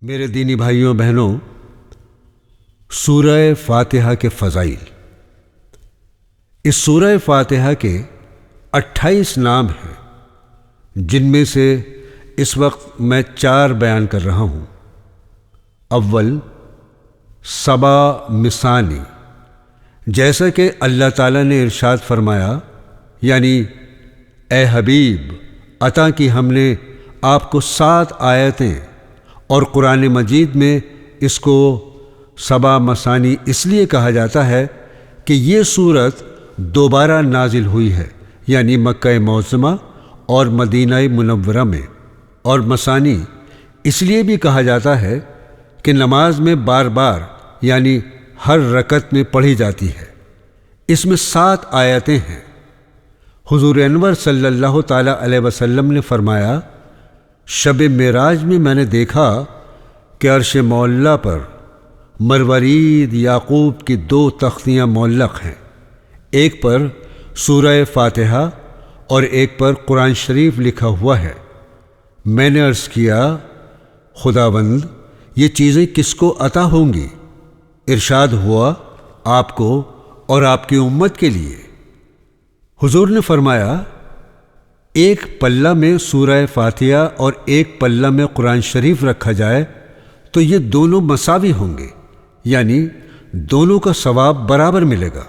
میرے دینی بھائیوں بہنوں، سورہ فاتحہ کے فضائل۔ اس سورہ فاتحہ کے 28 نام ہیں، جن میں سے اس وقت میں 4 بیان کر رہا ہوں۔ اول، سبا مثانی، جیسا کہ اللہ تعالیٰ نے ارشاد فرمایا، یعنی اے حبیب عطا کی ہم نے آپ کو 7 آیتیں، اور قرآن مجید میں اس کو سبا مثانی اس لیے کہا جاتا ہے کہ یہ سورت دوبارہ نازل ہوئی ہے، یعنی مکہ معظمہ اور مدینہ منورہ میں۔ اور مثانی اس لیے بھی کہا جاتا ہے کہ نماز میں بار بار یعنی ہر رکعت میں پڑھی جاتی ہے۔ اس میں 7 آیتیں ہیں۔ حضور انور صلی اللہ تعالی علیہ وسلم نے فرمایا، شب معراج میں میں نے دیکھا کہ عرش معلیٰ پر مروارید یاقوت کی 2 تختیاں معلق ہیں، ایک پر سورہ فاتحہ اور ایک پر قرآن شریف لکھا ہوا ہے۔ میں نے عرض کیا، خداوند یہ چیزیں کس کو عطا ہوں گی؟ ارشاد ہوا، آپ کو اور آپ کی امت کے لیے۔ حضور نے فرمایا، ایک پلہ میں سورہ فاتحہ اور ایک پلہ میں قرآن شریف رکھا جائے تو یہ دونوں مساوی ہوں گے، یعنی دونوں کا ثواب برابر ملے گا۔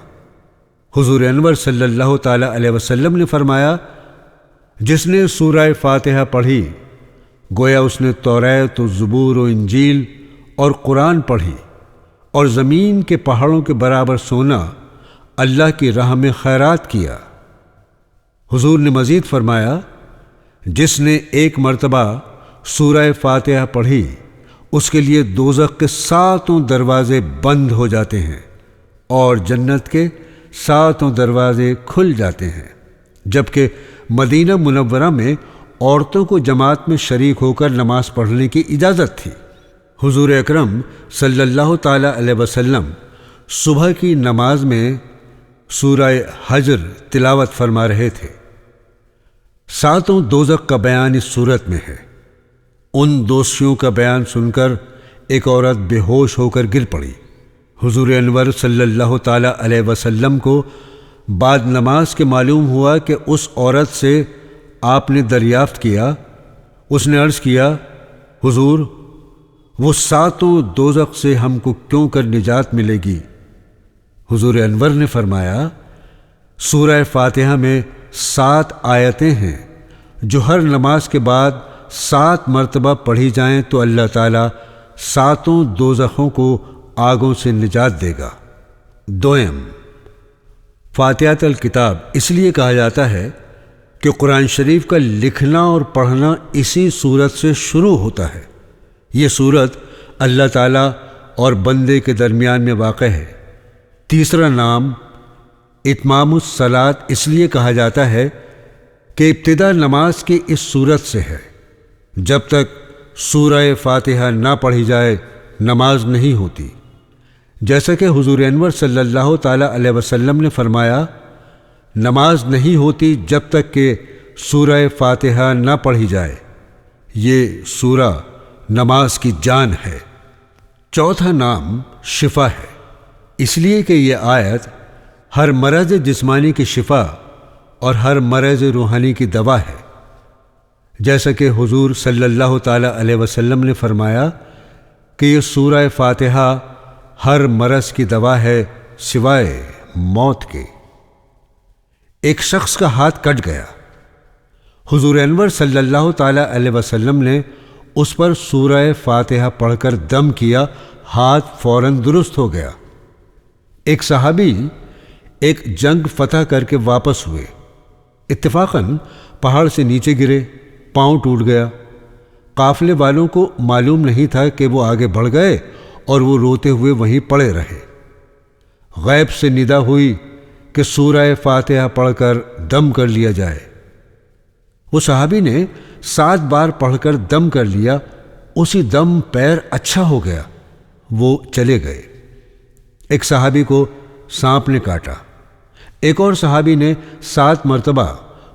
حضور انور صلی اللہ تعالی علیہ وسلم نے فرمایا، جس نے سورہ فاتحہ پڑھی گویا اس نے توریت و زبور و انجیل اور قرآن پڑھی، اور زمین کے پہاڑوں کے برابر سونا اللہ کی راہ میں خیرات کیا۔ حضور نے مزید فرمایا، جس نے ایک مرتبہ سورہ فاتحہ پڑھی اس کے لیے دوزخ کے 7 دروازے بند ہو جاتے ہیں اور جنت کے 7 دروازے کھل جاتے ہیں۔ جبکہ مدینہ منورہ میں عورتوں کو جماعت میں شریک ہو کر نماز پڑھنے کی اجازت تھی۔ حضور اکرم صلی اللہ تعالی علیہ وسلم صبح کی نماز میں سورہ حجر تلاوت فرما رہے تھے۔ 7 دوزخ کا بیان اس صورت میں ہے۔ ان دوشیوں کا بیان سن کر ایک عورت بے ہوش ہو کر گر پڑی۔ حضور انور صلی اللہ تعالی علیہ وسلم کو بعد نماز کے معلوم ہوا کہ اس عورت سے آپ نے دریافت کیا۔ اس نے عرض کیا، حضور وہ 7 دوزخ سے ہم کو کیوں کر نجات ملے گی؟ حضور انور نے فرمایا، سورہ فاتحہ میں 7 آیتیں ہیں جو ہر نماز کے بعد 7 مرتبہ پڑھی جائیں تو اللہ تعالیٰ 7 دوزخوں کو آگوں سے نجات دے گا۔ دوئم، فاتحۃ الکتاب اس لیے کہا جاتا ہے کہ قرآن شریف کا لکھنا اور پڑھنا اسی سورت سے شروع ہوتا ہے۔ یہ سورت اللہ تعالیٰ اور بندے کے درمیان میں واقع ہے۔ تیسرا نام اتمام الصلاۃ اس لیے کہا جاتا ہے کہ ابتدا نماز کی اس سورت سے ہے۔ جب تک سورہ فاتحہ نہ پڑھی جائے نماز نہیں ہوتی، جیسا کہ حضور انور صلی اللہ تعالی علیہ وسلم نے فرمایا، نماز نہیں ہوتی جب تک کہ سورہ فاتحہ نہ پڑھی جائے۔ یہ سورہ نماز کی جان ہے۔ چوتھا نام شفا ہے، اس لیے کہ یہ آیت ہر مرض جسمانی کی شفا اور ہر مرض روحانی کی دوا ہے۔ جیسا کہ حضور صلی اللہ تعالی علیہ وسلم نے فرمایا کہ یہ سورہ فاتحہ ہر مرض کی دوا ہے سوائے موت کے۔ ایک شخص کا ہاتھ کٹ گیا۔ حضور انور صلی اللہ تعالی علیہ وسلم نے اس پر سورہ فاتحہ پڑھ کر دم کیا، ہاتھ فوراً درست ہو گیا۔ ایک صحابی ایک جنگ فتح کر کے واپس ہوئے۔ اتفاقاً پہاڑ سے نیچے گرے، پاؤں ٹوٹ گیا۔ قافلے والوں کو معلوم نہیں تھا کہ وہ آگے بڑھ گئے اور وہ روتے ہوئے وہیں پڑے رہے۔ غیب سے ندا ہوئی کہ سورہ فاتحہ پڑھ کر دم کر لیا جائے۔ وہ صحابی نے 7 بار پڑھ کر دم کر لیا، اسی دم پیر اچھا ہو گیا، وہ چلے گئے۔ ایک صحابی کو سانپ نے کاٹا۔ ایک اور صحابی نے 7 مرتبہ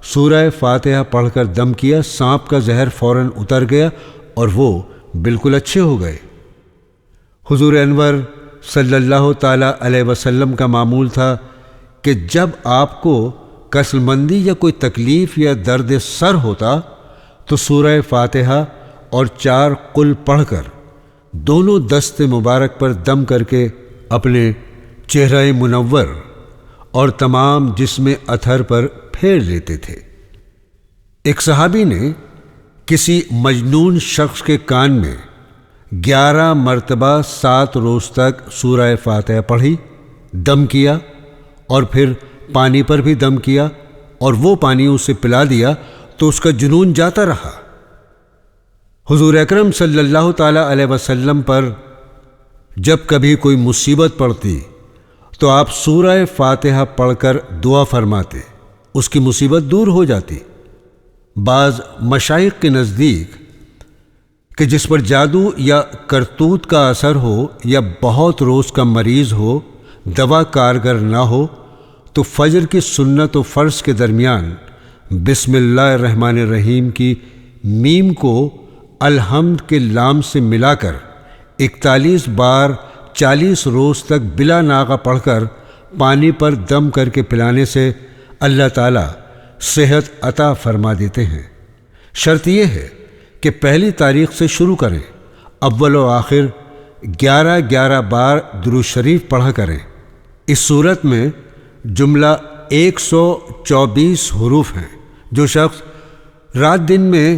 سورہ فاتحہ پڑھ کر دم کیا، سانپ کا زہر فوراً اتر گیا اور وہ بالکل اچھے ہو گئے۔ حضور انور صلی اللہ تعالی علیہ وسلم کا معمول تھا کہ جب آپ کو کسل مندی یا کوئی تکلیف یا درد سر ہوتا تو سورہ فاتحہ اور 4 قل پڑھ کر دونوں دست مبارک پر دم کر کے اپنے چہرہ منور اور تمام جسم اطہر پر پھیر لیتے تھے۔ ایک صحابی نے کسی مجنون شخص کے کان میں 11 مرتبہ 7 روز تک سورہ فاتحہ پڑھی، دم کیا اور پھر پانی پر بھی دم کیا اور وہ پانی اسے پلا دیا تو اس کا جنون جاتا رہا۔ حضور اکرم صلی اللہ تعالی علیہ وسلم پر جب کبھی کوئی مصیبت پڑتی تو آپ سورہ فاتحہ پڑھ کر دعا فرماتے، اس کی مصیبت دور ہو جاتی۔ بعض مشائخ کے نزدیک کہ جس پر جادو یا کرتوت کا اثر ہو یا بہت روز کا مریض ہو، دوا کارگر نہ ہو، تو فجر کی سنت و فرض کے درمیان بسم اللہ الرحمن الرحیم کی میم کو الحمد کے لام سے ملا کر 41 بار 40 روز تک بلا ناغہ پڑھ کر پانی پر دم کر کے پلانے سے اللہ تعالیٰ صحت عطا فرما دیتے ہیں۔ شرط یہ ہے کہ پہلی تاریخ سے شروع کریں، اول و آخر 11 بار درود شریف پڑھا کریں۔ اس صورت میں جملہ 124 حروف ہیں۔ جو شخص رات دن میں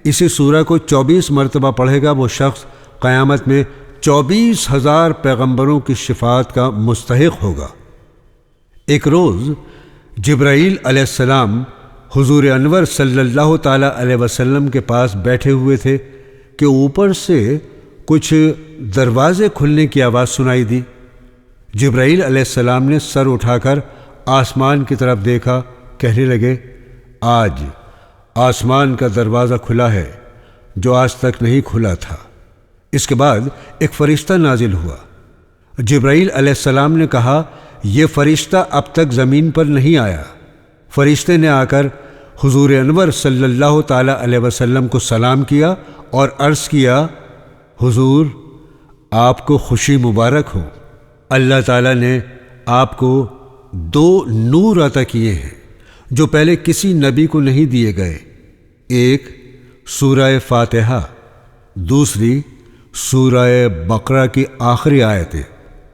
اسی سورہ کو 24 مرتبہ پڑھے گا وہ شخص قیامت میں 24,000 پیغمبروں کی شفاعت کا مستحق ہوگا۔ ایک روز جبرائیل علیہ السلام حضور انور صلی اللہ تعالی علیہ وسلم کے پاس بیٹھے ہوئے تھے کہ اوپر سے کچھ دروازے کھلنے کی آواز سنائی دی۔ جبرائیل علیہ السلام نے سر اٹھا کر آسمان کی طرف دیکھا، کہنے لگے، آج آسمان کا دروازہ کھلا ہے جو آج تک نہیں کھلا تھا۔ اس کے بعد ایک فرشتہ نازل ہوا۔ جبرائیل علیہ السلام نے کہا، یہ فرشتہ اب تک زمین پر نہیں آیا۔ فرشتے نے آ کر حضور انور صلی اللہ تعالی علیہ وسلم کو سلام کیا اور عرض کیا، حضور آپ کو خوشی مبارک ہو، اللہ تعالیٰ نے آپ کو 2 نور عطا کیے ہیں جو پہلے کسی نبی کو نہیں دیے گئے، ایک سورہ فاتحہ، دوسری سورہ بقرہ کی آخری آیتیں۔